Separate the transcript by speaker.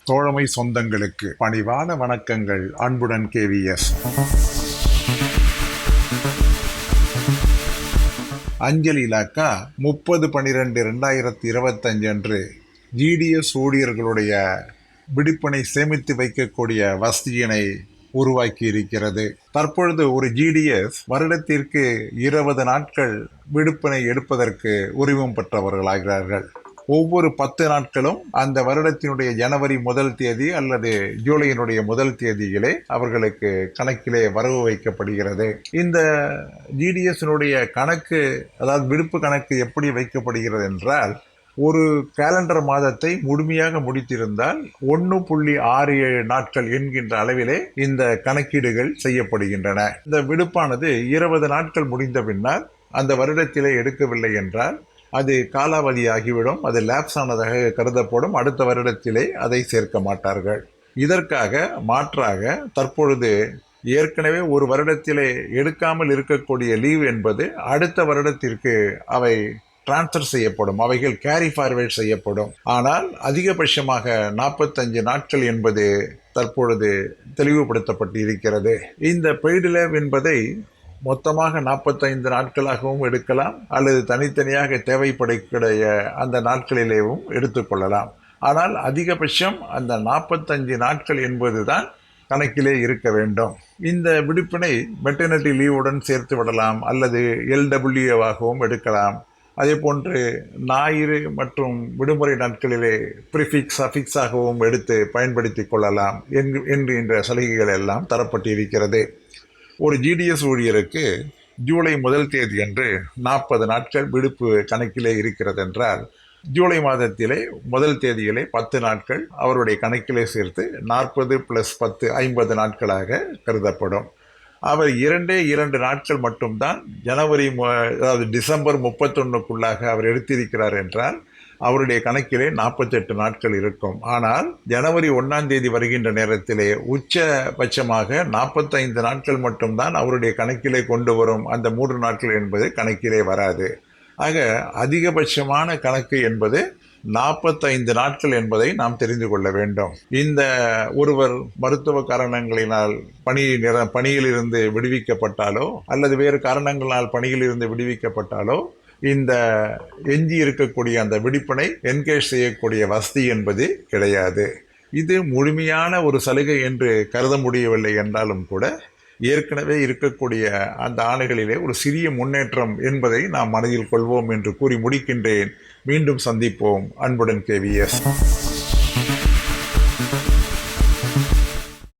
Speaker 1: தோழமை சொந்தங்களுக்கு பணிவான வணக்கங்கள். அன்புடன் KVS. அஞ்சல் இலாக்கா 30/12/2025 அன்று GDS ஊழியர்களுடைய விடுப்பினை சேமித்து வைக்கக்கூடிய வசதியினை உருவாக்கி இருக்கிறது. தற்பொழுது ஒரு GDS வருடத்திற்கு 20 நாட்கள் விடுப்பினை எடுப்பதற்கு உரிமம் பெற்றவர்களாகிறார்கள். ஒவ்வொரு 10 நாட்களும் அந்த வருடத்தினுடைய ஜனவரி 1 தேதி அல்லது ஜூலையினுடைய 1 தேதியிலே அவர்களுக்கு கணக்கிலே வரவு வைக்கப்படுகிறது. இந்த GDS-னுடைய கணக்கு, அதாவது விடுப்பு கணக்கு எப்படி வைக்கப்படுகிறது என்றால், ஒரு கேலண்டர் மாதத்தை முழுமையாக முடித்திருந்தால் 1.67 நாட்கள் என்கின்ற அளவிலே இந்த கணக்கீடுகள் செய்யப்படுகின்றன. இந்த விடுப்பானது 20 நாட்கள் முடிந்த பின்னால் அந்த வருடத்திலே எடுக்கவில்லை என்றால் அது காலாவதியாகிவிடும், அது லேப்ஸ் ஆனதாக கருதப்படும். அடுத்த வருடத்திலே அதை சேர்க்க மாட்டார்கள். இதற்காக மாற்றாக தற்பொழுது ஏற்கனவே ஒரு வருடத்திலே எடுக்காமல் இருக்கக்கூடிய லீவ் என்பது அடுத்த வருடத்திற்கு அவை டிரான்ஸ்ஃபர் செய்யப்படும், அவைகள் கேரி ஃபார்வேர்ட் செய்யப்படும். ஆனால் அதிகபட்சமாக 45 நாட்கள் என்பது தற்பொழுது தெளிவுபடுத்தப்பட்டு இருக்கிறது. இந்த பெய்டு லீவ் என்பதை மொத்தமாக 45 நாட்களாகவும் எடுக்கலாம், அல்லது தனித்தனியாக தேவைப்படக்கூடிய அந்த நாட்களிலேயும் எடுத்துக்கொள்ளலாம். ஆனால் அதிகபட்சம் அந்த 45 நாட்கள் என்பதுதான் கணக்கிலே இருக்க வேண்டும். இந்த விடுப்பினை மெட்டர்னிட்டி லீவுடன் சேர்த்து விடலாம், அல்லது LWAவாகவும் எடுக்கலாம். அதே போன்று ஞாயிறு மற்றும் விடுமுறை நாட்களிலே ப்ரிஃபிக்ஸ் அஃபிக்ஸாகவும் எடுத்து பயன்படுத்தி கொள்ளலாம் என்கின்ற சலுகைகள் எல்லாம் தரப்பட்டிருக்கிறது. ஒரு GDS ஊழியருக்கு ஜூலை 1 தேதி அன்று 40 நாட்கள் விடுப்பு கணக்கிலே இருக்கிறது என்றால், ஜூலை மாதத்திலே 1 தேதியிலே 10 நாட்கள் அவருடைய கணக்கிலே சேர்த்து 40 + 10 50 நாட்களாக கருதப்படும். அவர் 2 நாட்கள் மட்டும்தான் ஜனவரி, அதாவது டிசம்பர் 31க்குள்ளாக அவர் எடுத்திருக்கிறார் என்றால் அவருடைய கணக்கிலே 48 நாட்கள் இருக்கும். ஆனால் ஜனவரி 1 தேதி வருகின்ற நேரத்திலே உச்சபட்சமாக 45 நாட்கள் மட்டும்தான் அவருடைய கணக்கிலே கொண்டு வரும். அந்த 3 நாட்கள் என்பது கணக்கிலே வராது. ஆக அதிகபட்சமான கணக்கு என்பது 45 நாட்கள் என்பதை நாம் தெரிந்து கொள்ள வேண்டும். இந்த ஒருவர் மருத்துவ காரணங்களினால் பணியிலிருந்து விடுவிக்கப்பட்டாலோ அல்லது வேறு காரணங்களால் பணியிலிருந்து விடுவிக்கப்பட்டாலோ இந்த எஞ்சி இருக்கக்கூடிய அந்த விடுப்பினை என்கேஷ் செய்யக்கூடிய வசதி என்பது கிடையாது. இது முழுமையான ஒரு சலுகை என்று கருத முடியவில்லை என்றாலும் கூட ஏற்கனவே இருக்கக்கூடிய அந்த ஆணைகளிலே ஒரு சிறிய முன்னேற்றம் என்பதை நாம் மனதில் கொள்வோம் என்று கூறி முடிக்கின்றேன். மீண்டும் சந்திப்போம். அன்புடன் KVS.